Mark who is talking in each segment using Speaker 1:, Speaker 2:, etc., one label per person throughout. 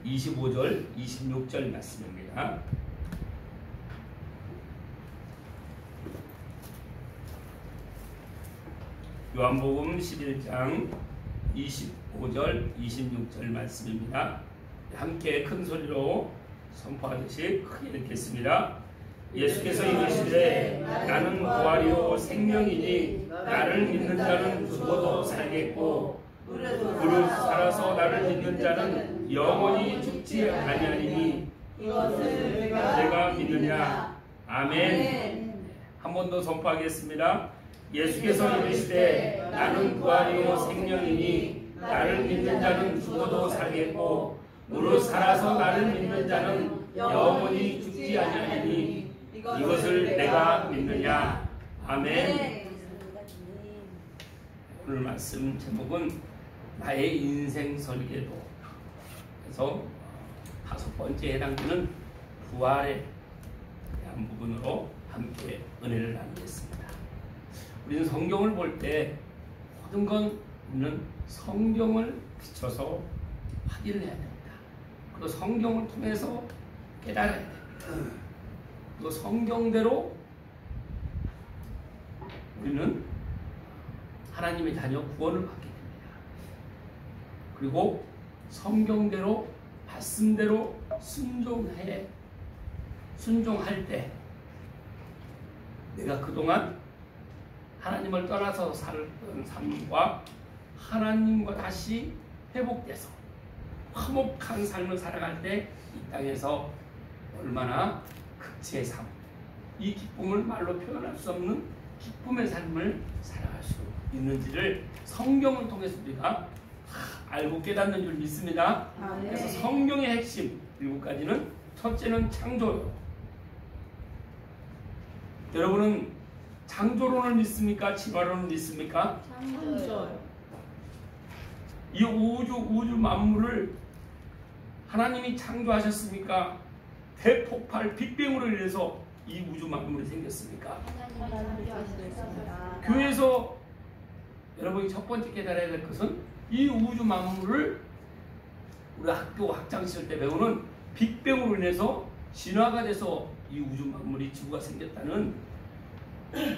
Speaker 1: 25절, 26절 말씀입니다. 요한복음 11장 25절, 26절 말씀입니다. 함께 큰 소리로 선포하듯이 크게 읽겠습니다. 예수께서 이르시되 나는 부활이요 생명이니 나를 믿는 자는 죽어도 살겠고 무릇 살아서 나를 믿는 자는 영원히 죽지 아니하리니 이것을 내가 믿느냐. 아멘. 한 번 더 선포하겠습니다. 예수께서 이르시되 나는 부활이요 생명이니 나를 믿는 자는 죽어도 살겠고 무릇 살아서 나를 믿는 자는 영원히 죽지 아니하리니 이것을 내가 믿느냐. 아멘. 오늘 말씀 제목은 나의 인생 설계도. 그래서 5번째에 해당되는 부활에 대한 부분으로 함께 은혜를 나누겠습니다. 우리는 성경을 볼 때 모든 건 우리는 성경을 비춰서 확인을 해야 됩니다. 그리고 성경을 통해서 깨달아야 됩니다. 그리고 성경대로 우리는 하나님의 자녀 구원을 받게 됩니다. 그리고 성경대로 말씀대로 순종할 때 내가 그동안 하나님을 떠나서 살던 삶과 하나님과 다시 회복돼서 화목한 삶을 살아갈 때 이 땅에서 얼마나 극치의 삶, 이 기쁨을 말로 표현할 수 없는 기쁨의 삶을 살아갈 수 있는지를 성경을 통해서 우리가 알고 깨닫는 줄 믿습니다. 그래서 성경의 핵심 7가지는 첫째는 창조요. 여러분은 창조론을 믿습니까? 진화론을 믿습니까?
Speaker 2: 창조요.
Speaker 1: 이 우주 만물을 하나님이 창조하셨습니까? 대폭발 빅뱅으로 인해서 이 우주 만물이 생겼습니까? 교회에서 여러분이 첫 번째 깨달아야 될 것은 이 우주 만물을 우리 학교 학창시절 때 배우는 빅뱅으로 인해서 진화가 돼서 이 우주 만물이 지구가 생겼다는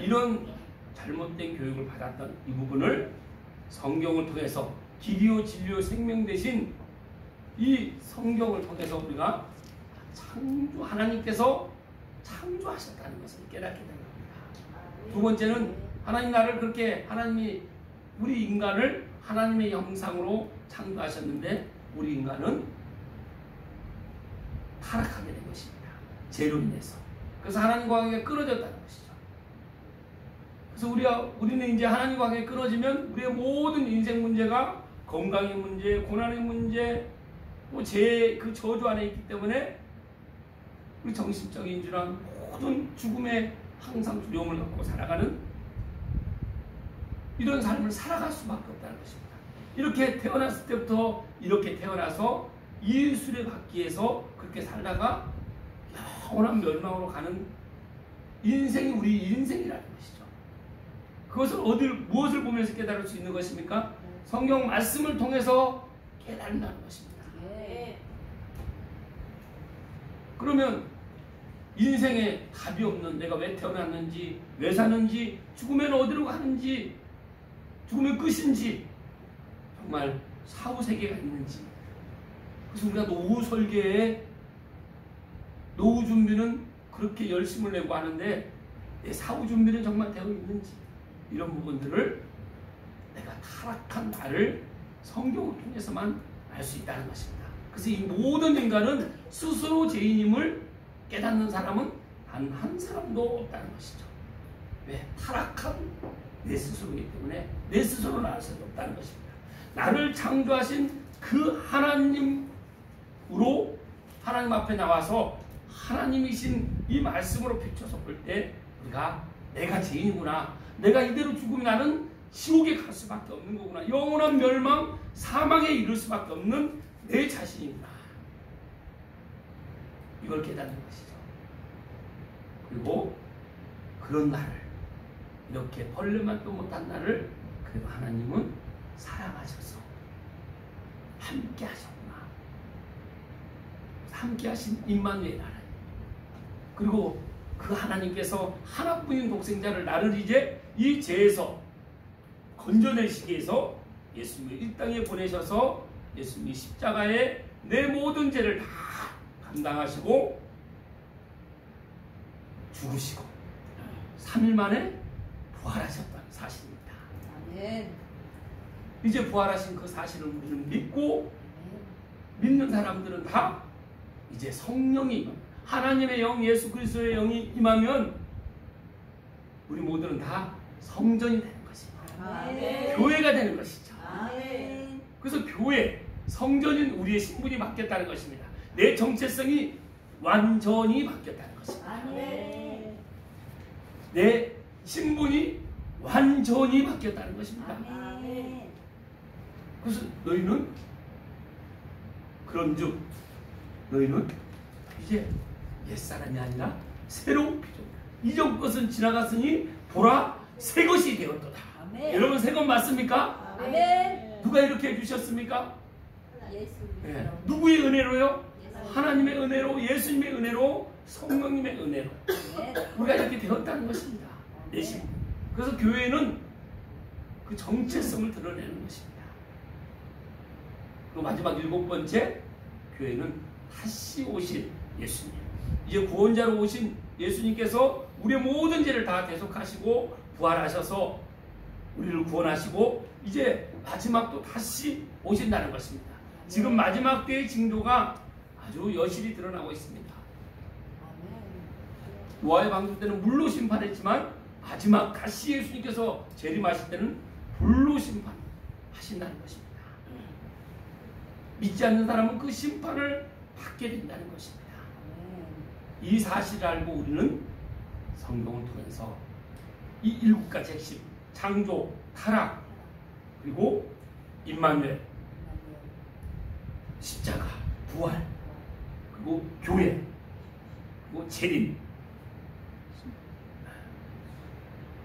Speaker 1: 이런 잘못된 교육을 받았던 이 부분을 성경을 통해서 길이요 진리요 생명 대신 이 성경을 통해서 우리가 하나님께서 창조하셨다는 것을 깨닫게 된 겁니다. 두 번째는 하나님 나를 그렇게 하나님이 우리 인간을 하나님의 형상으로 창조하셨는데 우리 인간은 타락하게 된 것입니다. 죄로 인해서. 그래서 하나님과 관계가 끊어졌다는 것이죠. 그래서 우리는 이제 하나님과 관계가 끊어지면 우리의 모든 인생 문제가 건강의 문제, 고난의 문제, 그 저주 안에 있기 때문에 우리 정신적인 질환, 모든 죽음에 항상 두려움을 갖고 살아가는 이런 삶을 살아갈 수밖에 없다는 것입니다. 이렇게 태어났을 때부터 이렇게 태어나서 이 수레 바퀴에서 그렇게 살다가 영원한 멸망으로 가는 인생이 우리 인생이라는 것이죠. 그것을 무엇을 보면서 깨달을 수 있는 것입니까? 성경 말씀을 통해서 깨달는다는 것입니다. 그러면 인생에 답이 없는 내가 왜 태어났는지, 왜 사는지, 죽으면 어디로 가는지, 죽으면 끝인지, 정말 사후세계가 있는지. 그래서 우리가 노후 설계에 노후 준비는 그렇게 열심을 내고 하는데 내 사후 준비는 정말 되어 있는지, 이런 부분들을 내가 타락한 나를 성경을 통해서만 알 수 있다는 것입니다. 그래서 이 모든 인간은 스스로 죄인임을 깨닫는 사람은 단 한 사람도 없다는 것이죠. 왜? 타락한 내 스스로이기 때문에 내 스스로는 알 수 없다는 것입니다. 나를 창조하신 그 하나님으로 하나님 앞에 나와서 하나님이신 이 말씀으로 비춰서 볼 때 우리가 내가 죄인이구나, 내가 이대로 죽으면 나는 지옥에 갈 수밖에 없는 거구나, 영원한 멸망, 사망에 이를 수밖에 없는 내 자신이구나, 이걸 깨닫는 것이죠. 그리고 그런 나를, 이렇게 벌레만도 못한 나를 그래도 하나님은 사랑하셔서 함께 하셨구나, 함께 하신 임마누엘 하나님, 그리고 그 하나님께서 하나뿐인 독생자를 나를 이제 이 죄에서 건져내시기 위해서 예수님을 이 땅에 보내셔서 예수님이 십자가에 내 모든 죄를 다 감당하시고 죽으시고 3일 만에 부활하셨다는 사실입니다.
Speaker 2: 아멘.
Speaker 1: 이제 부활하신 그 사실을 우리는 믿고 믿는 사람들은 다 이제 성령이 하나님의 영 예수 그리스도의 영이 임하면 우리 모두는 다 성전이 되는 것입니다.
Speaker 2: 아멘.
Speaker 1: 교회가 되는 것이죠.
Speaker 2: 아멘.
Speaker 1: 그래서 교회 성전인 우리의 신분이 바뀌었다는 것입니다. 내 정체성이 완전히 바뀌었다는 것입니다.
Speaker 2: 아멘.
Speaker 1: 내 신분이 완전히 바뀌었다는 것입니다.
Speaker 2: 아멘.
Speaker 1: 그래서 너희는 그런즉 너희는 이제 옛사람이 아니라 새로운 피조물이다. 이전 것은 지나갔으니 보라 새 것이 되었도다.
Speaker 2: 아멘.
Speaker 1: 여러분 새 것 맞습니까?
Speaker 2: 아멘.
Speaker 1: 누가 이렇게 해주셨습니까?
Speaker 2: 예수.
Speaker 1: 네. 누구의 은혜로요? 하나님의 은혜로, 예수님의 은혜로, 성령님의 은혜로 우리가 이렇게 되었다는 것입니다. 내 신분. 그래서 교회는 그 정체성을 드러내는 것입니다. 그리고 마지막 7번째, 교회는 다시 오신 예수님, 이제 구원자로 오신 예수님께서 우리의 모든 죄를 다 대속하시고 부활하셔서 우리를 구원하시고 이제 마지막도 다시 오신다는 것입니다. 지금 마지막 때의 징조가 아주 여실히 드러나고 있습니다. 노아의 방주 때는 물로 심판했지만 마지막 다시 예수님께서 재림하실 때는 불로 심판하신다는 것입니다. 믿지 않는 사람은 그 심판을 받게 된다는 것입니다. 이 사실을 알고 우리는 성경을 통해서 이 7가지 핵심, 창조, 타락, 그리고 임마누엘, 십자가, 부활, 그리고 교회, 그리고 재림,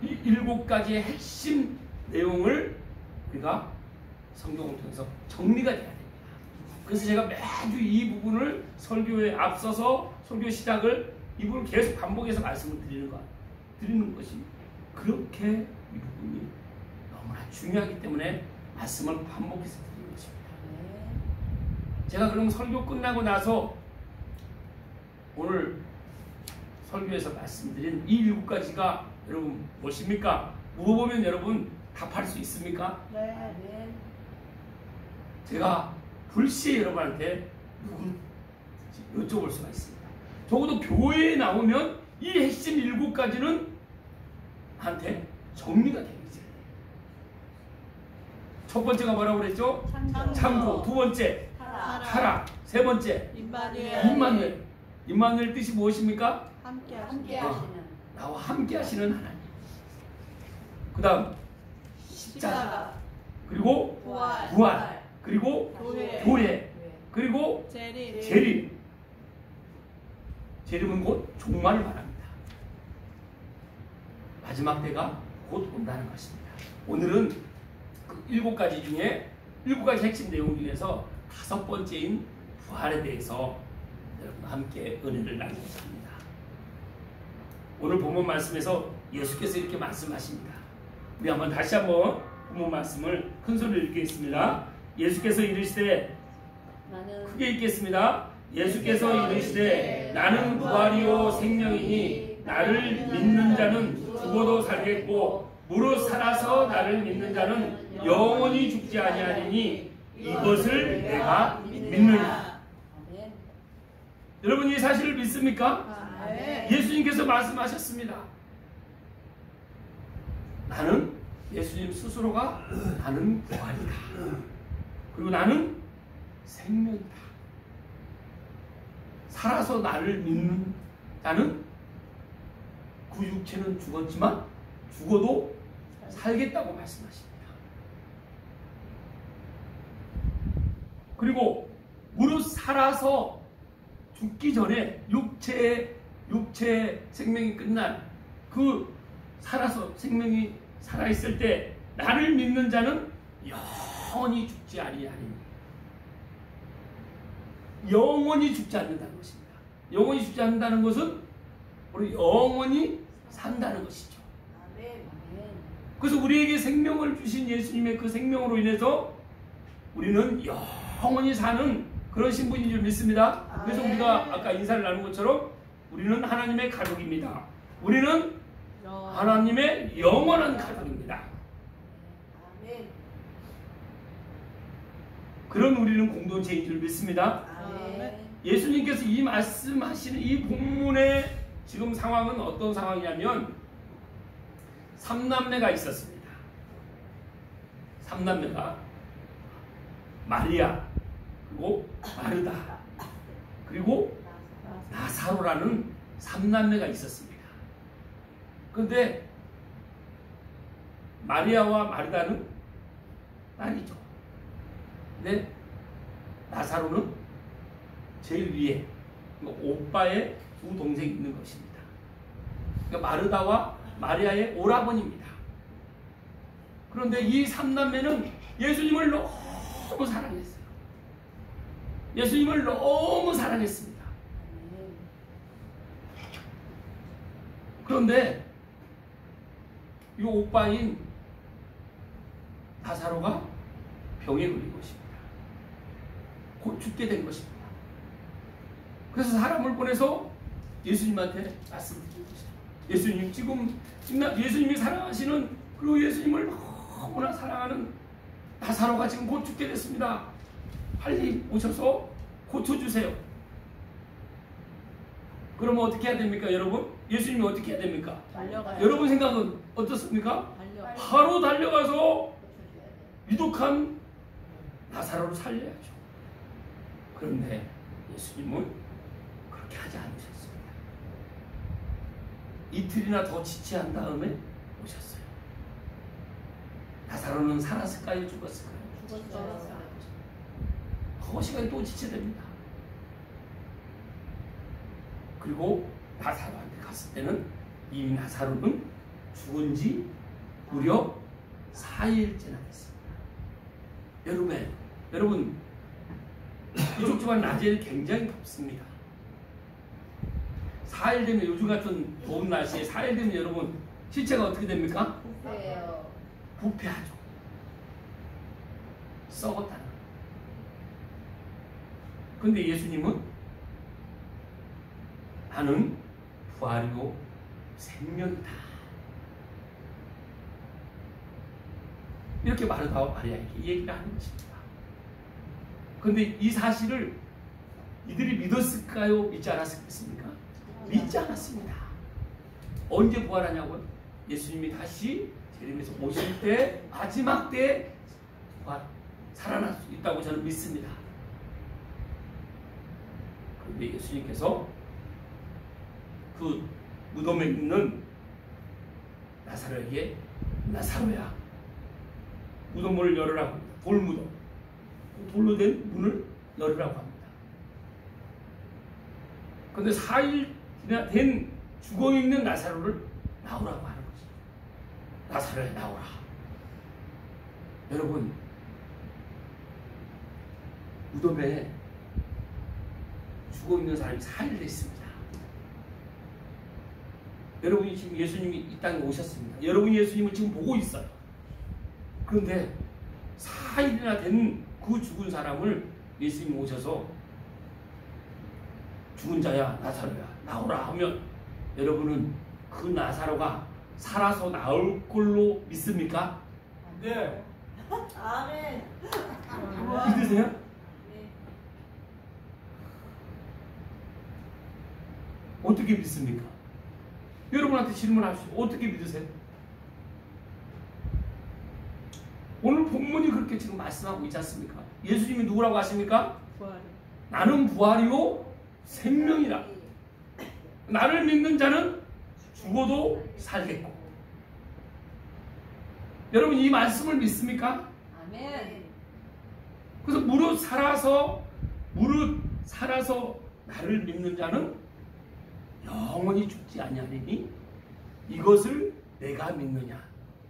Speaker 1: 이 7가지의 핵심 내용을 우리가 성경을 통해서 정리가 돼야 됩니다. 그래서 제가 매주 이 부분을 설교에 앞서서 설교 시작을 이 부분을 계속 반복해서 말씀을 드리는 것이 그렇게 이 부분이 너무나 중요하기 때문에 말씀을 반복해서 드리는 것입니다. 제가 그럼 설교 끝나고 나서 오늘 설교에서 말씀드린 이 7가지가 여러분 무엇입니까? 물어보면 여러분 답할 수 있습니까?
Speaker 2: 네.
Speaker 1: 제가 불시에 여러분한테 여쭤볼 수가 있습니다. 적어도 교회에 나오면 이 핵심 7가지는 한테 정리가 되겠죠. 첫 번째가 뭐라고 그랬죠? 창조. 두 번째 타락. 세 번째 임마누엘. 임마누엘 뜻이 무엇입니까?
Speaker 2: 함께 하시는.
Speaker 1: 나와 함께 하시는 하나님. 그 다음 십자가. 그리고 부활. 그리고 교회. 그리고 재림. 재림은 곧 종말을 말합니다. 마지막 때가 곧 온다는 것입니다. 오늘은 그 7가지 중에 7가지 핵심 내용 중에서 5번째인 부활에 대해서 여러분과 함께 은혜를 나누고자 합니다. 오늘 본문 말씀에서 예수께서 이렇게 말씀하십니다. 우리 한번 다시 한번 본문 말씀을 큰 소리로 읽겠습니다. 예수께서 이르시되, 크게 읽겠습니다. 예수께서 이르시되 나는 부활이요 생명이니 나를 믿는 자는 죽어도 살겠고 무릇 살아서 나를 믿는 자는 영원히 죽지 아니하리니 이것을 내가 믿느냐. 여러분 이 사실을 믿습니까? 예수님께서 말씀하셨습니다. 나는 예수님 스스로가 나는 부활이다. 그리고 나는 생명이다. 살아서 나를 믿는 자는 그 육체는 죽었지만 죽어도 살겠다고 말씀하십니다. 그리고 무릇 살아서 죽기 전에 육체의 생명이 끝난 그 살아서 생명이 살아있을 때 나를 믿는 자는 영원히 죽지 아니하니 영원히 죽지 않는다는 것입니다. 영원히 죽지 않는다는 것은 우리 영원히 산다는 것이죠.
Speaker 2: 아멘.
Speaker 1: 그래서 우리에게 생명을 주신 예수님의 그 생명으로 인해서 우리는 영원히 사는 그런 신분인 줄 믿습니다. 그래서 우리가 아까 인사를 나눈 것처럼 우리는 하나님의 가족입니다. 우리는 하나님의 영원한 가족입니다.
Speaker 2: 아멘.
Speaker 1: 그런 우리는 공동체인 줄 믿습니다.
Speaker 2: 아멘.
Speaker 1: 예수님께서 이 말씀하시는 이 본문의 지금 상황은 어떤 상황이냐면 3남매가 있었습니다. 3남매가 마리아, 그리고 마르다, 그리고 나사로라는 3남매가 있었습니다. 그런데 마리아와 마르다는 딸이죠. 근데 나사로는 제일 위에 오빠의 두 동생이 있는 것입니다. 그러니까 마르다와 마리아의 오라버니입니다. 그런데 이 3남매는 예수님을 너무 사랑했어요. 예수님을 너무 사랑했습니다. 그런데 이 오빠인 나사로가 병에 걸린 것입니다. 곧 죽게 된 것입니다. 그래서 사람을 보내서 예수님한테 말씀드린 것이죠. 예수님, 지금 예수님이 사랑하시는, 그리고 예수님을 너무나 사랑하는 나사로가 지금 곧 죽게 됐습니다. 빨리 오셔서 고쳐주세요. 그러면 어떻게 해야 됩니까, 여러분? 예수님이 어떻게 해야 됩니까?
Speaker 2: 달려가요.
Speaker 1: 여러분 생각은 어떻습니까?
Speaker 2: 달려.
Speaker 1: 바로 달려가서 위독한 나사로를 살려야죠. 그런데 예수님은 그렇게 하지 않으셨습니다. 이틀이나 더 지체한 다음에 오셨어요. 나사로는 살았을까요? 죽었을까요?
Speaker 2: 죽었어요.
Speaker 1: 더 시간이 또 지체됩니다. 그리고 나사로한테 갔을 때는 이미 나사로는 죽은 지 무려 4일째나 됐습니다. 여러분 이쪽 집안 낮에는 굉장히 덥습니다. 4일 되면, 요즘 같은 더운 날씨에 4일 되면 여러분 시체가 어떻게 됩니까?
Speaker 2: 부패요.
Speaker 1: 부패하죠. 썩었다는. 그런데 예수님은 나는 부활이고 생명이다, 이렇게 마르다와 마리아에게 얘기를 하는 것입니다. 그런데 이 사실을 이들이 믿었을까요? 믿지 않았겠습니까? 믿지 않았습니다. 언제 부활하냐고요? 예수님이 다시 재림에서 오실 때, 마지막 때 부활, 살아날 수 있다고 저는 믿습니다. 그런데 예수님께서 그 무덤에 있는 나사로에게, 나사로야, 무덤문을 열으라고 합니다. 돌무덤, 돌로 된 문을 열으라고 합니다. 그런데 4일이나 된 죽어있는 나사로를 나오라고 하는 거죠. 나사로야, 나오라. 여러분, 무덤에 죽어있는 사람이 4일 됐습니다. 여러분이 지금 예수님이 이 땅에 오셨습니다. 여러분이 예수님을 지금 보고 있어요. 그런데 4일이나 된 그 죽은 사람을 예수님이 오셔서 죽은 자야, 나사로야, 나오라 하면 여러분은 그 나사로가 살아서 나올 걸로 믿습니까?
Speaker 3: 네.
Speaker 2: 아멘.
Speaker 1: 믿으세요?
Speaker 2: 네.
Speaker 1: 어떻게 믿습니까? 여러분한테 질문하십시오. 어떻게 믿으세요? 오늘 본문이 그렇게 지금 말씀하고 있지 않습니까? 예수님이 누구라고 하십니까?
Speaker 3: 부활.
Speaker 1: 나는 부활이요 생명이라. 나를 믿는 자는 죽어도 살겠고. 여러분, 이 말씀을 믿습니까?
Speaker 2: 아멘.
Speaker 1: 그래서 무릇 살아서 나를 믿는 자는 영원히 죽지 아니하리니 이것을 내가 믿느냐.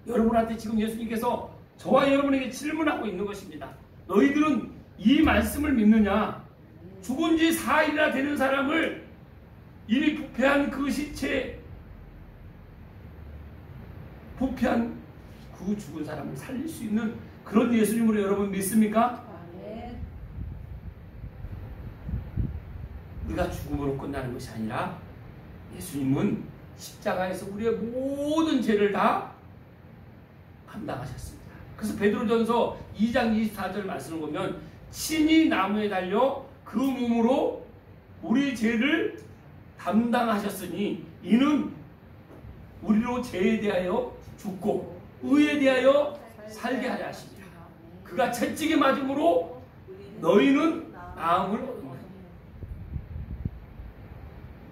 Speaker 1: 여러분한테 지금 예수님께서 저와 여러분에게 질문하고 있는 것입니다. 너희들은 이 말씀을 믿느냐? 죽은 지 4일이나 되는 사람을 이미 부패한 그 시체, 부패한 그 죽은 사람을 살릴 수 있는 그런 예수님으로 여러분 믿습니까?
Speaker 2: 아멘.
Speaker 1: 우리가 죽음으로 끝나는 것이 아니라 예수님은 십자가에서 우리의 모든 죄를 다 감당하셨습니다. 그래서 베드로전서 2장 24절 말씀을 보면 친히 나무에 달려 그 몸으로 우리 죄를 담당하셨으니 이는 우리로 죄에 대하여 죽고 의에 대하여 살게 하려 하십니다. 그가 채찍에 맞음으로 너희는 나음을 얻는다.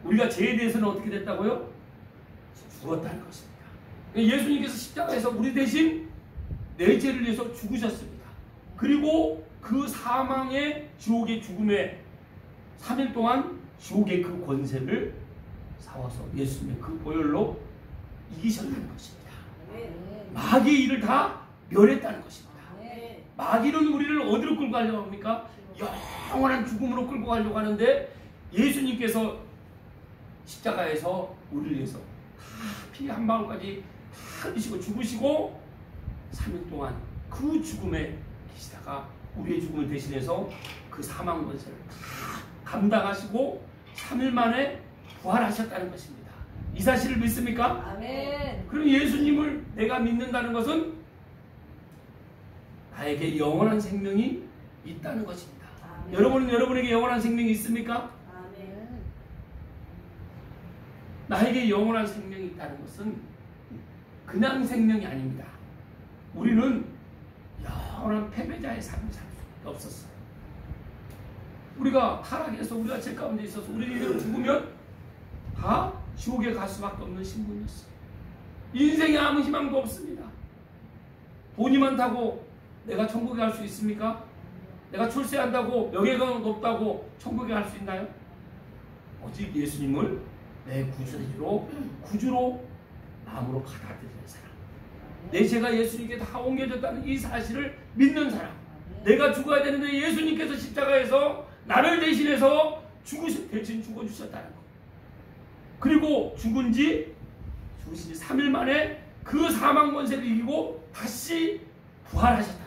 Speaker 1: 우리가 죄에 대해서는 어떻게 됐다고요? 죽었다는 것입니다. 예수님께서 십자가에서 우리 대신 내 죄를 위해서 죽으셨습니다. 그리고 그 사망의 지옥의 죽음에 3일 동안 지옥의 그 권세를 사와서 예수님의 그 보혈로 이기셨다는 것입니다. 마귀의 일을 다 멸했다는 것입니다. 마귀는 우리를 어디로 끌고 가려고 합니까? 영원한 죽음으로 끌고 가려고 하는데 예수님께서 십자가에서 우리를 위해서 다 피 한 방울까지 다 흘리시고 죽으시고 3일 동안 그 죽음에 계시다가 우리의 죽음을 대신해서 그 사망 권세를 다 감당하시고 3일 만에 부활하셨다는 것입니다. 이 사실을 믿습니까?
Speaker 2: 아멘.
Speaker 1: 그럼 예수님을 내가 믿는다는 것은 나에게 영원한 생명이 있다는 것입니다.
Speaker 2: 아멘.
Speaker 1: 여러분은 여러분에게 영원한 생명이 있습니까?
Speaker 2: 아멘.
Speaker 1: 나에게 영원한 생명이 있다는 것은 그냥 생명이 아닙니다. 우리는 영원한 패배자의 삶을 살 수밖에 없었어요. 우리가 타락해서 우리가 죄 가운데 있어서 우리는 죽으면 다 지옥에 갈 수밖에 없는 신분이었어요. 인생에 아무 희망도 없습니다. 돈이 많다고 내가 천국에 갈 수 있습니까? 내가 출세한다고 명예가 높다고 천국에 갈 수 있나요? 오직 예수님을 내 구주로 마음으로 받아들이는 사람, 내 죄가 예수님께 다 옮겨졌다는 이 사실을 믿는 사람, 내가 죽어야 되는데 예수님께서 십자가에서 나를 대신해서 대신 죽어주셨다는 것, 그리고 죽으신 지 3일 만에 그 사망 권세를 이기고 다시 부활하셨다는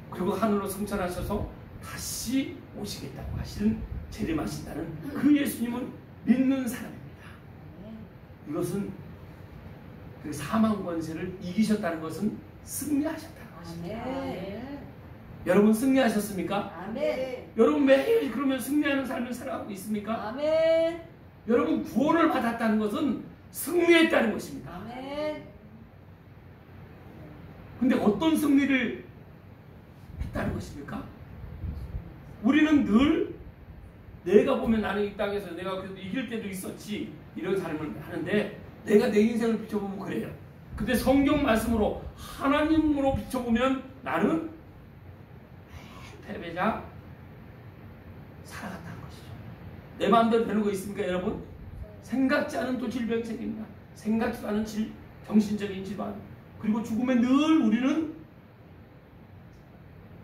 Speaker 1: 것, 그리고 하늘로 승천하셔서 다시 오시겠다고 하시는 재림하신다는 그 예수님은 믿는 사람입니다. 이것은 그 사망 권세를 이기셨다는 것은 승리하셨다는 것입니다.
Speaker 2: 아멘.
Speaker 1: 여러분 승리하셨습니까?
Speaker 2: 아멘.
Speaker 1: 여러분 매일 그러면 승리하는 삶을 살아가고 있습니까?
Speaker 2: 아멘.
Speaker 1: 여러분 구원을 받았다는 것은 승리했다는 것입니다.
Speaker 2: 아멘.
Speaker 1: 근데 어떤 승리를 했다는 것입니까? 우리는 늘 내가 보면 나는 이 땅에서 내가 그래도 이길 때도 있었지 이런 삶을 하는데 내가 내 인생을 비춰보면 그래요. 근데 성경 말씀으로 하나님으로 비춰보면 나는 패배자 살아갔다는 것이죠. 내 마음대로 되는 거 있습니까 여러분? 생각지 않은 또 질병이 생깁니다. 생각지 않은 정신적인 질환, 그리고 죽음에 늘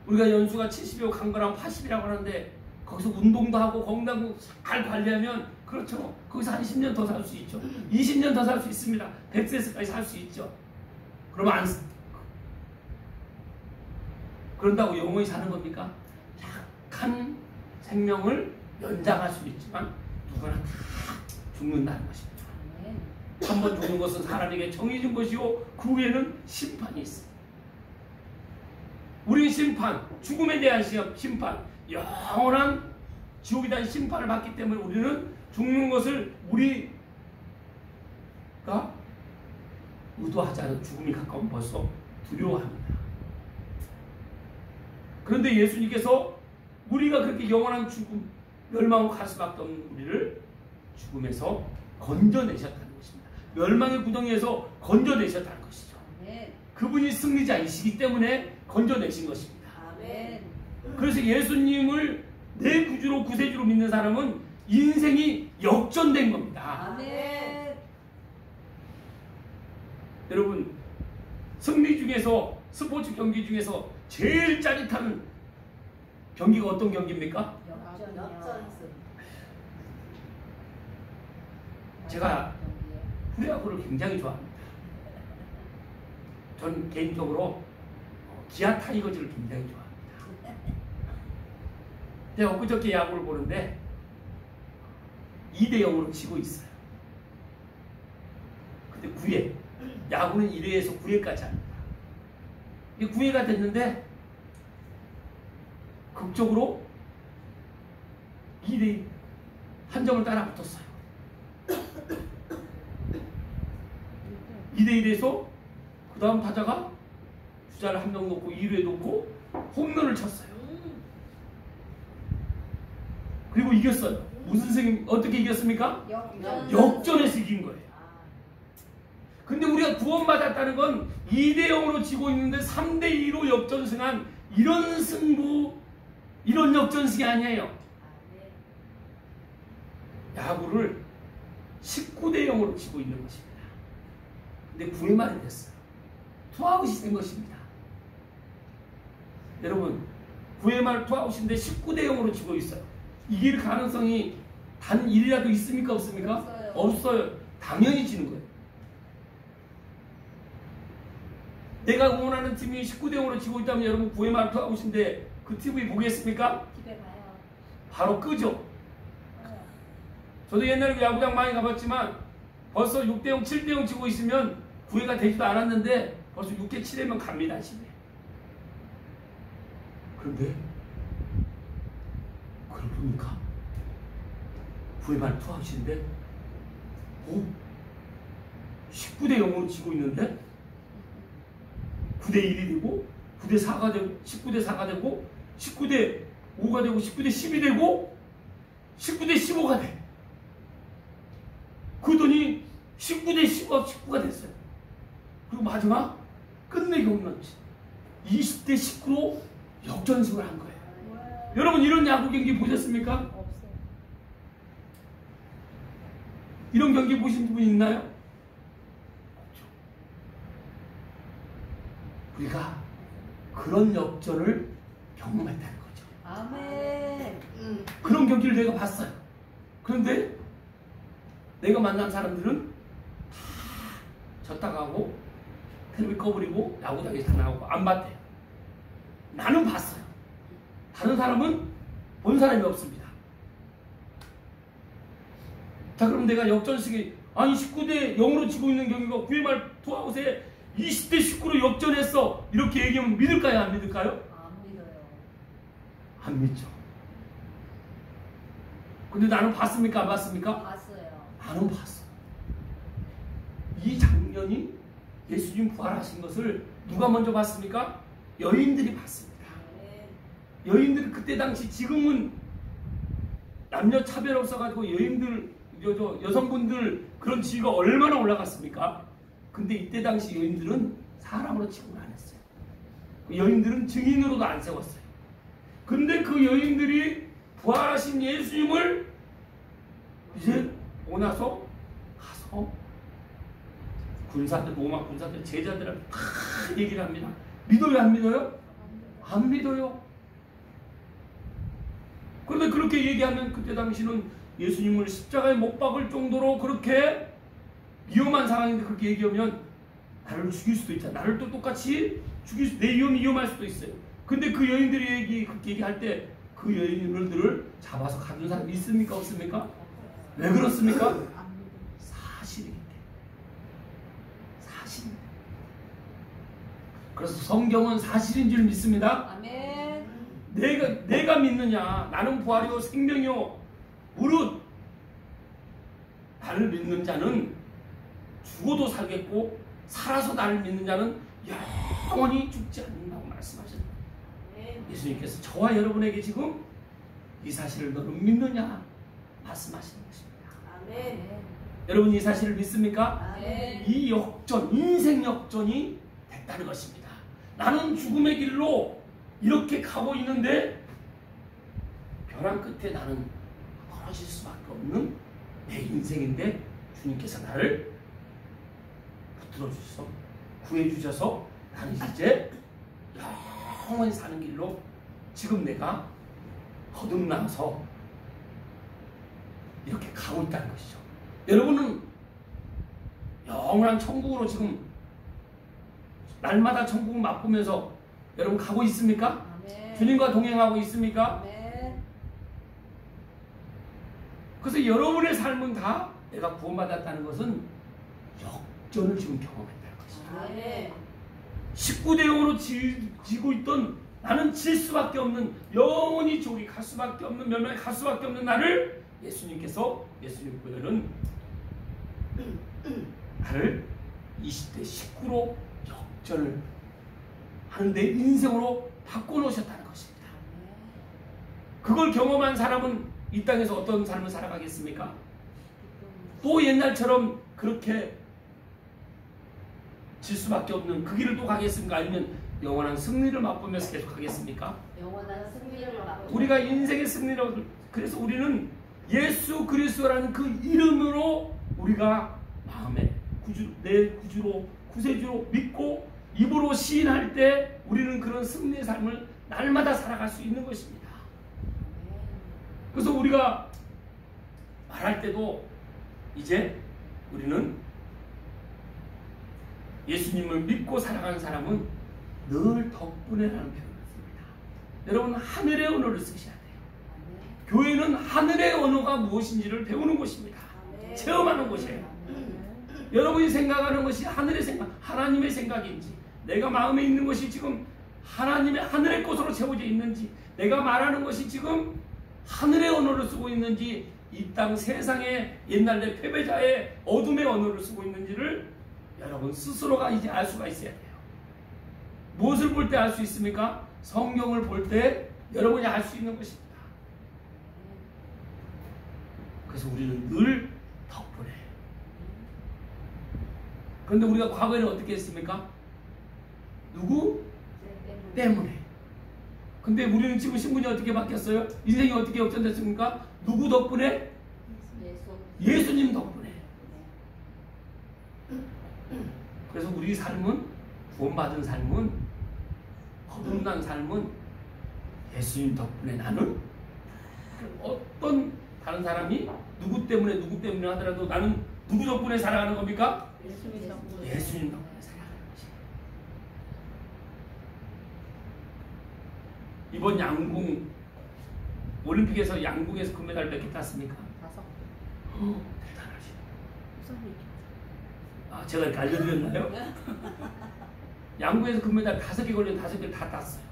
Speaker 1: 우리가 연수가 70이고 강건하면 80이라고 하는데 거기서 운동도 하고 건강도 잘 관리하면 그렇죠. 거기서 한 10년 더 살 수 있죠. 20년 더 살 수 있습니다. 100세까지 살 수 있죠. 그러면 그런다고 영원히 사는 겁니까? 약한 생명을 연장할 수 있지만 누구나 다 죽는다는 것입니다. 한 번 죽는 것은 사람에게 정해진 것이요 그 후에는 심판이 있습니다. 우리는 심판, 죽음에 대한 심판, 영원한 지옥에 대한 심판을 받기 때문에 우리는 죽는 것을 우리가 의도하지 않은 죽음이 가까우면 벌써 두려워합니다. 그런데 예수님께서 우리가 그렇게 영원한 죽음, 멸망으로 갈 수밖에 없는 우리를 죽음에서 건져내셨다는 것입니다. 멸망의 구덩이에서 건져내셨다는 것이죠. 그분이 승리자이시기 때문에 건져내신 것입니다.
Speaker 2: 아멘.
Speaker 1: 그래서 예수님을 내 구주로 구세주로 믿는 사람은 인생이 역전된 겁니다.
Speaker 2: 아멘.
Speaker 1: 여러분 승리 중에서 스포츠 경기 중에서 제일 짜릿한 경기가 어떤 경기입니까?
Speaker 2: 역전승.
Speaker 1: 제가 프로야구를 굉장히 좋아합니다. 전 개인적으로 기아 타이거즈를 굉장히 좋아합니다. 제가 엊그저께 야구를 보는데 2대 0으로 지고 있어요. 근데 9회, 야구는 1회에서 9회까지 합니다. 이게 9회가 됐는데 극적으로 2대 1 점을 따라 붙었어요. 2대 1에서 그 다음 타자가 주자를 한 명 놓고 2루에 놓고 홈런을 쳤어요. 그리고 이겼어요. 무슨 어떻게 이겼습니까? 역전에서 이긴 거예요. 근데 우리가 구원받았다는 건 2대 0으로 지고 있는데 3대 2로 역전승한 이런 승부, 이런 역전승이 아니에요. 야구를 19대 0으로 지고 있는 것입니다. 근데 9회 말이 됐어요. 투아웃이 된 것입니다. 여러분, 9회 말 투아웃인데 19대 0으로 지고 있어요. 이길 가능성이 단 1이라도 있습니까? 없습니까? 없어요. 당연히 지는 거예요. 내가 응원하는 팀이 19대 0으로 지고 있다면 여러분 9회 말 투아웃인데 그 TV 보겠습니까?
Speaker 2: 집에 가요.
Speaker 1: 바로 끄죠. 저도 옛날에 야구장 많이 가봤지만 벌써 6대 0, 7대 0 지고 있으면 9회가 되지도 않았는데 벌써 6회, 7회면 갑니다. 집에. 그런데 그걸 보니까 9회 말 투아웃인데 19대 0으로 지고 있는데 9대 1이 되고 9대 4가 되고 19대 4가 되고 19대 5가 되고 19대 10이 되고 19대 15가 돼. 그러더니 19대 19가 됐어요. 그리고 마지막 끝내기 홈런 20대 19로 역전승을 한 거예요. 여러분 이런 야구 경기 보셨습니까?
Speaker 2: 없어요.
Speaker 1: 이런 경기 보신 분 있나요? 없죠. 우리가 그런 역전을 경험했다는 거죠.
Speaker 2: 아멘.
Speaker 1: 그런 경기를 내가 봤어요. 그런데 내가 만난 사람들은 다 졌다 가고 텔레비 꺼버리고 야구장에서 다 나오고 안 봤대요. 나는 봤어요. 다른 사람은 본 사람이 없습니다. 자, 그럼 내가 역전승이 아니 19대 0으로 지고 있는 경기가 9회 말 투아웃에 20대 19로 역전했어 이렇게 얘기하면 믿을까요? 안 믿을까요?
Speaker 2: 안 믿어요.
Speaker 1: 안 믿죠. 근데 나는 봤습니까? 안 봤습니까?
Speaker 2: 봤어요.
Speaker 1: 나는 봤어. 이 장면이 예수님 부활하신 것을 누가 먼저 봤습니까? 여인들이 봤습니다. 여인들이 그때 당시 지금은 남녀 차별 없어가지고 여인들 여성분들 그런 지위가 얼마나 올라갔습니까? 근데 이때 당시 여인들은 사람으로 취급을 안 했어요. 여인들은 증인으로도 안 세웠어요. 근데 그 여인들이 부활하신 예수님을 이제 오나서 가서 군사들, 로마 군사들, 제자들한테 다 얘기를 합니다. 믿어요? 안 믿어요? 안 믿어요. 그런데 그렇게 얘기하면 그때 당시는 예수님을 십자가에 못 박을 정도로 그렇게 위험한 상황인데 그렇게 얘기하면 나를 죽일 수도 있다. 나를 또 똑같이 내 위험이 위험할 수도 있어요. 근데 그 여인들이 그렇게 얘기할 때 그 여인들을 잡아서 가둔 사람이 있습니까? 없습니까? 왜 그렇습니까? 사실이기 때문에. 사실입니다. 그래서 성경은 사실인 줄 믿습니다.
Speaker 2: 아멘.
Speaker 1: 내가 믿느냐? 나는 부활이요 생명이요. 무릇 나를 믿는 자는 죽어도 살겠고 살아서 나를 믿는 자는 영원히 죽지 않는다고 말씀하셨습니다. 예수님께서 저와 여러분에게 지금 이 사실을 너는 믿느냐 말씀하시는 것입니다.
Speaker 2: 아멘.
Speaker 1: 여러분 이 사실을 믿습니까?
Speaker 2: 아멘.
Speaker 1: 이 역전, 인생 역전이 됐다는 것입니다. 나는 죽음의 길로 이렇게 가고 있는데 벼랑 끝에 나는 벌어질 수밖에 없는 내 인생인데 주님께서 나를 붙들어 주셔서 구해 주셔서 나는 이제 영원히 사는 길로 지금 내가 거듭나서 이렇게 가고 있다는 것이죠. 여러분은 영원한 천국으로 지금 날마다 천국을 맛보면서 여러분 가고 있습니까?
Speaker 2: 아멘.
Speaker 1: 주님과 동행하고 있습니까?
Speaker 2: 아멘.
Speaker 1: 그래서 여러분의 삶은 다 내가 구원받았다는 것은 역전을 지금 경험했다는 것이죠.
Speaker 2: 아멘.
Speaker 1: 19대 0으로 지고 있던 나는 질 수밖에 없는, 영원히 지옥에 갈 수밖에 없는, 멸망에 갈 수밖에 없는 나를 예수님께서, 예수님 보혈은 나를 20대 19로 역전을 하는 내 인생으로 바꿔놓으셨다는 것입니다. 그걸 경험한 사람은 이 땅에서 어떤 삶을 살아가겠습니까? 또 옛날처럼 그렇게 질 수밖에 없는 그 길을 또 가겠습니까? 아니면 영원한 승리를 맛보면서 계속 가겠습니까?
Speaker 2: 영원한 승리를 맛보고
Speaker 1: 우리가 인생의 승리라고, 그래서 우리는 예수 그리스도라는 그 이름으로 우리가 마음에 내 구주로, 구세주로 믿고 입으로 시인할 때 우리는 그런 승리의 삶을 날마다 살아갈 수 있는 것입니다. 그래서 우리가 말할 때도 이제 우리는 예수님을 믿고 살아가는 사람은 늘 덕분에라는 표현을 씁니다. 여러분, 하늘의 언어를 쓰셔야 돼요. 교회는 하늘의 언어가 무엇인지를 배우는 곳입니다. 체험하는 곳이에요. 여러분이 생각하는 것이 하늘의 생각, 하나님의 생각인지, 내가 마음에 있는 것이 지금 하늘의 것으로 채워져 있는지, 내가 말하는 것이 지금 하늘의 언어를 쓰고 있는지, 이 땅 세상의 옛날 내 패배자의 어둠의 언어를 쓰고 있는지를 여러분 스스로가 이제 알 수가 있어야 돼요. 무엇을 볼 때 알 수 있습니까? 성경을 볼 때 여러분이 알 수 있는 것입니다. 그래서 우리는 늘 덕분에. 그런데 우리가 과거에는 어떻게 했습니까? 누구? 때문에. 근데 우리는 지금 신분이 어떻게 바뀌었어요? 인생이 어떻게 역전됐습니까? 누구 덕분에? 예수님 덕분에. 그래서 우리 삶은, 구원받은 삶은, 거듭난 삶은 예수님 덕분에. 나는 어떤 다른 사람이 누구 때문에 하더라도 나는 누구 덕분에 살아가는 겁니까? 예수님 덕분에 살아가는 것입니다. 이번 양궁 올림픽에서 양궁에서 금메달 몇 개 땄습니까? 5. 대단하시네. 아, 제가 이렇게 알려드렸나요? 양궁에서 금메달 5개 걸린 5개 다 땄어요.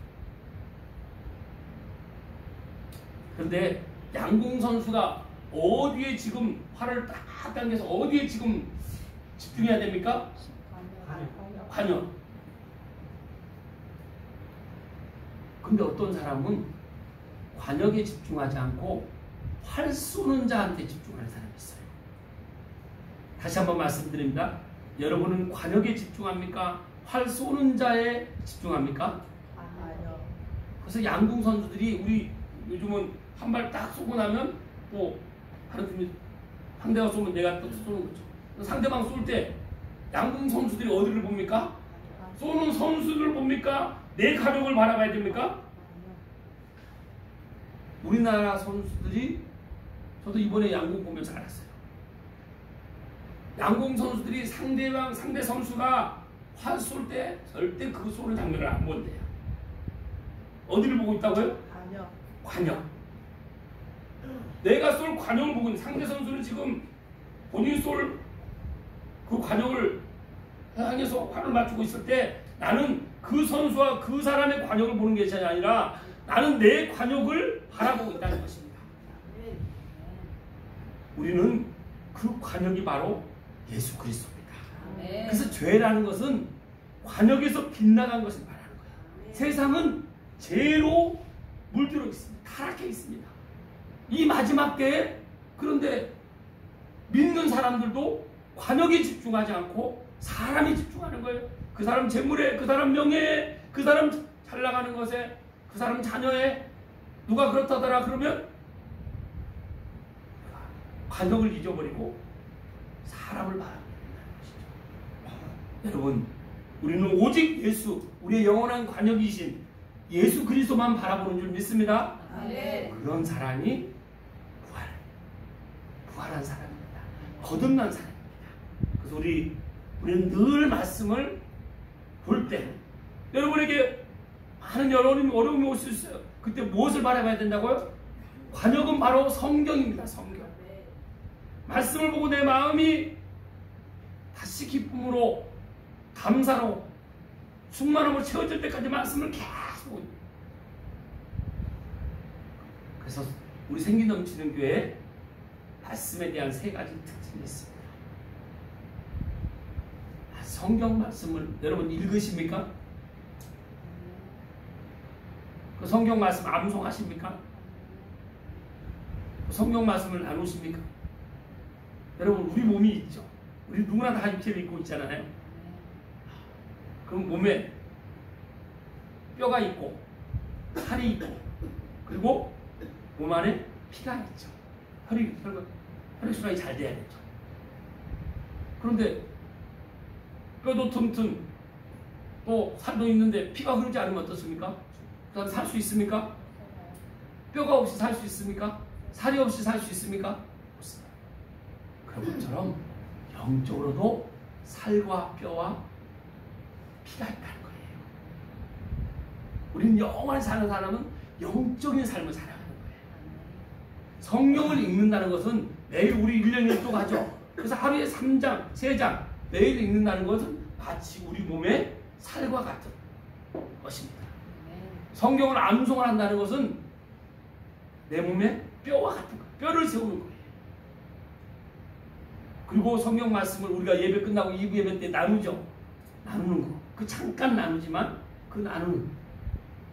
Speaker 1: 그런데 양궁 선수가 어디에 지금 팔을 딱 당겨서 어디에 지금 집중해야 됩니까? 관여. 근데 어떤 사람은 관역에 집중하지 않고 활 쏘는 자한테 집중하는 사람이 있어요. 다시 한번 말씀드립니다. 여러분은 관역에 집중합니까? 활 쏘는 자에 집중합니까? 그래서 양궁 선수들이, 우리 요즘은 한 발 딱 쏘고 나면 또 다른 팀이 상대가 쏘면 내가 또 쏘는 거죠. 상대방 쏠 때 양궁 선수들이 어디를 봅니까? 쏘는 선수들을 봅니까? 내 가족을 바라봐야 됩니까? 우리나라 선수들이, 저도 이번에 양궁 보면서 알았어요. 양궁 선수들이 상대 선수가 활 쏠 때 절대 그 쏘는 장면을 안 본대요. 어디를 보고 있다고요? 관역. 내가 쏠 관역을 보고 있는, 상대 선수는 지금 본인이 쏠 그 관역을 향해서 활을 맞추고 있을 때 나는 그 선수와 그 사람의 관역을 보는 것이 아니라 나는 내 관역을 바라보고 있다는 것입니다. 우리는 그 관역이 바로 예수 그리스도입니다. 그래서 죄라는 것은 관역에서 빗나간 것을 말하는 거예요. 세상은 죄로 물들어 있습니다. 타락해 있습니다. 이 마지막 때에, 그런데 믿는 사람들도 관역에 집중하지 않고 사람에 집중하는 거예요. 그 사람 재물에, 그 사람 명예에, 그 사람 잘 나가는 것에, 그 사람 자녀에, 누가 그렇다더라 그러면 관역을 잊어버리고 사람을 바라보는 것이죠. 여러분, 우리는 오직 예수, 우리의 영원한 관역이신 예수 그리스도만 바라보는 줄 믿습니다.
Speaker 2: 아멘.
Speaker 1: 그런 사람이 부활한 사람입니다. 거듭난 사람입니다. 그래서 우리는 늘 말씀을 볼 때 여러분에게 많은 어려움이 올 수 있어요. 그때 무엇을 바라봐야 된다고요? 관역은 바로 성경입니다. 성경. 말씀을 보고 내 마음이 다시 기쁨으로 감사로 충만함으로 채워질 때까지 말씀을 계속. 그래서 우리 생기 넘치는 교회에 말씀에 대한 3가지 특징이 있습니다. 성경 말씀을 여러분 읽으십니까? 그 성경 말씀 암송하십니까? 그 성경 말씀을 나누십니까? 여러분 우리 몸이 있죠. 우리 누구나 다 육체를 입고 있잖아요. 그럼 몸에 뼈가 있고 살이 있고 그리고 몸 안에 피가 있죠. 혈액순환이 잘 돼야겠죠. 그런데 뼈도 튼튼 또 살도 있는데 피가 흐르지 않으면 어떻습니까? 그 사람 살 수 있습니까? 뼈가 없이 살 수 있습니까? 살이 없이 살 수 있습니까? 없습니다. 그런 것처럼 영적으로도 살과 뼈와 피가 있다는 거예요. 우리는 영원히 사는 사람은 영적인 삶을 살아가는 거예요. 성경을 읽는다는 것은 매일 우리 1년에 또 가죠. 그래서 하루에 3장, 3장 매일 읽는다는 것은 마치 우리 몸의 살과 같은 것입니다. 성경을 암송을 한다는 것은 내 몸의 뼈와 같은 거예요. 뼈를 세우는 거예요. 그리고 성경 말씀을 우리가 예배 끝나고 2부 예배 때 나누죠. 나누는 거. 그 잠깐 나누지만 그 나누는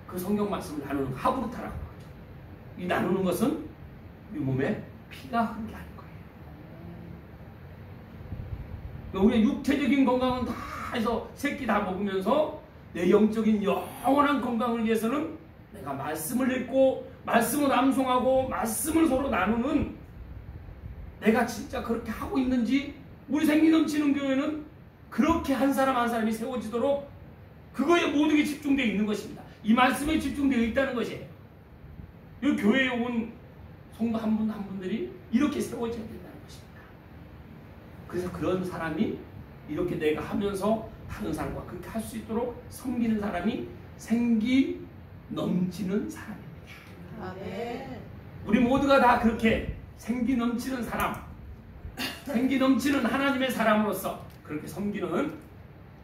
Speaker 1: 그 성경 말씀을 나누는 거 하브루타라고 하죠. 이 나누는 것은 우리 몸에 피가 흐르게 하는 거예요. 우리의 육체적인 건강은 다 해서 새끼 다 먹으면서 내 영적인 영원한 건강을 위해서는 내가 말씀을 읽고 말씀을 암송하고 말씀을 서로 나누는 내가 진짜 그렇게 하고 있는지 우리 생기 넘치는 교회는 그렇게 한 사람 한 사람이 세워지도록 그거에 모든 게 집중되어 있는 것입니다. 이 말씀에 집중되어 있다는 것이에요. 이 교회에 온 성도 한 분 한 분들이 이렇게 세워져야 된다는 것입니다. 그래서 그런 사람이 이렇게 내가 하면서 다른 사람과 그렇게 할 수 있도록 섬기는 사람이 생기 넘치는 사람입니다.
Speaker 2: 아멘.
Speaker 1: 우리 모두가 다 그렇게 생기 넘치는 사람, 생기 넘치는 하나님의 사람으로서 그렇게 섬기는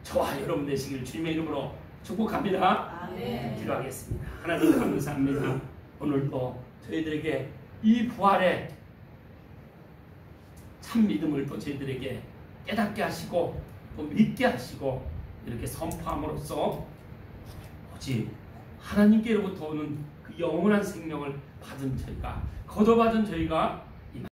Speaker 1: 저와 여러분 되시길 주님의 이름으로 축복합니다.
Speaker 2: 아멘.
Speaker 1: 기도하겠습니다. 하나님 감사합니다. 오늘도 저희들에게 이 부활의 참 믿음을 또 저희들에게 깨닫게 하시고 또 믿게 하시고 이렇게 선포함으로써 오직 하나님께로부터 오는 그 영원한 생명을 받은 저희가 거둬받은 저희가